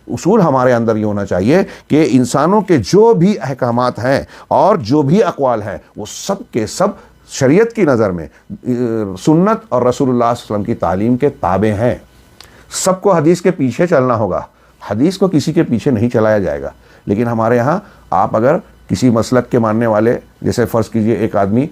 اصول ہمارے اندر یہ ہونا چاہیے کہ انسانوں کے جو بھی احکامات ہیں اور جو بھی اقوال ہیں وہ سب کے سب شریعت کی نظر میں سنت اور رسول اللہ صلی اللہ علیہ وسلم کی تعلیم کے تابع ہیں. سب کو حدیث کے پیچھے چلنا ہوگا، حدیث کو کسی کے پیچھے نہیں چلایا جائے گا. لیکن ہمارے ہاں آپ اگر کسی مسلک کے ماننے والے، جیسے فرض کیجئے ایک آدمی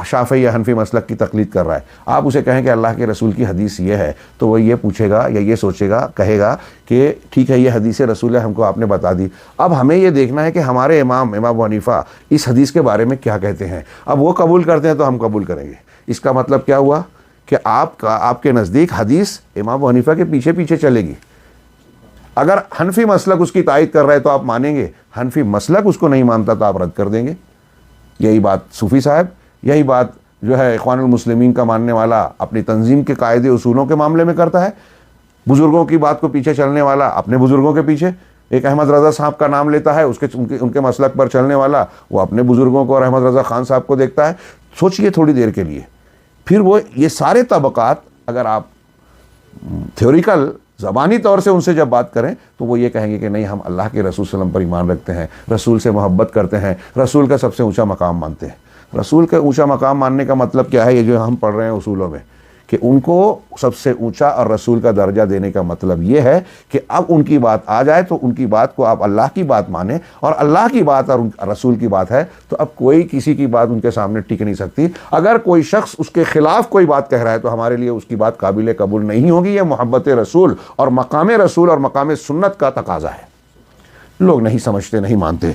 شافعی یا حنفی مسلک کی تقلید کر رہا ہے، آپ اسے کہیں کہ اللہ کے رسول کی حدیث یہ ہے، تو وہ یہ پوچھے گا یا یہ سوچے گا، کہے گا کہ ٹھیک ہے یہ حدیث رسول ہے، ہم کو آپ نے بتا دی. اب ہمیں یہ دیکھنا ہے کہ ہمارے امام ابو حنیفہ اس حدیث کے بارے میں کیا کہتے ہیں. اب وہ قبول کرتے ہیں تو ہم قبول کریں گے. اس کا مطلب کیا ہوا کہ آپ کے نزدیک حدیث امام ابو حنیفہ کے پیچھے پیچھے چلے گی. اگر حنفی مسلک اس کی تائید کر رہے تو آپ مانیں گے، حنفی مسلک اس کو نہیں مانتا تو آپ رد کر دیں گے. یہی بات صوفی صاحب، یہی بات جو ہے اخوان المسلمین کا ماننے والا اپنی تنظیم کے قاعدے اصولوں کے معاملے میں کرتا ہے. بزرگوں کی بات کو پیچھے چلنے والا اپنے بزرگوں کے پیچھے، ایک احمد رضا صاحب کا نام لیتا ہے، ان کے مسلک پر چلنے والا وہ اپنے بزرگوں کو اور احمد رضا خان صاحب کو دیکھتا ہے. سوچئے تھوڑی دیر کے لیے، پھر وہ یہ سارے طبقات اگر آپ تھیوریکل زبانی طور سے ان سے جب بات کریں تو وہ یہ کہیں گے کہ نہیں، ہم اللہ کے رسول صلی اللہ علیہ وسلم پر ایمان رکھتے ہیں، رسول سے محبت کرتے ہیں، رسول کا سب سے اونچا مقام مانتے ہیں. رسول کا اونچا مقام ماننے کا مطلب کیا ہے؟ یہ جو ہم پڑھ رہے ہیں اصولوں میں کہ ان کو سب سے اونچا اور رسول کا درجہ دینے کا مطلب یہ ہے کہ اب ان کی بات آ جائے تو ان کی بات کو آپ اللہ کی بات مانیں، اور اللہ کی بات اور رسول کی بات ہے تو اب کوئی کسی کی بات ان کے سامنے ٹک نہیں سکتی. اگر کوئی شخص اس کے خلاف کوئی بات کہہ رہا ہے تو ہمارے لیے اس کی بات قابل قبول نہیں ہوگی. یہ محبت رسول اور مقام سنت کا تقاضا ہے. لوگ نہیں سمجھتے، نہیں مانتے.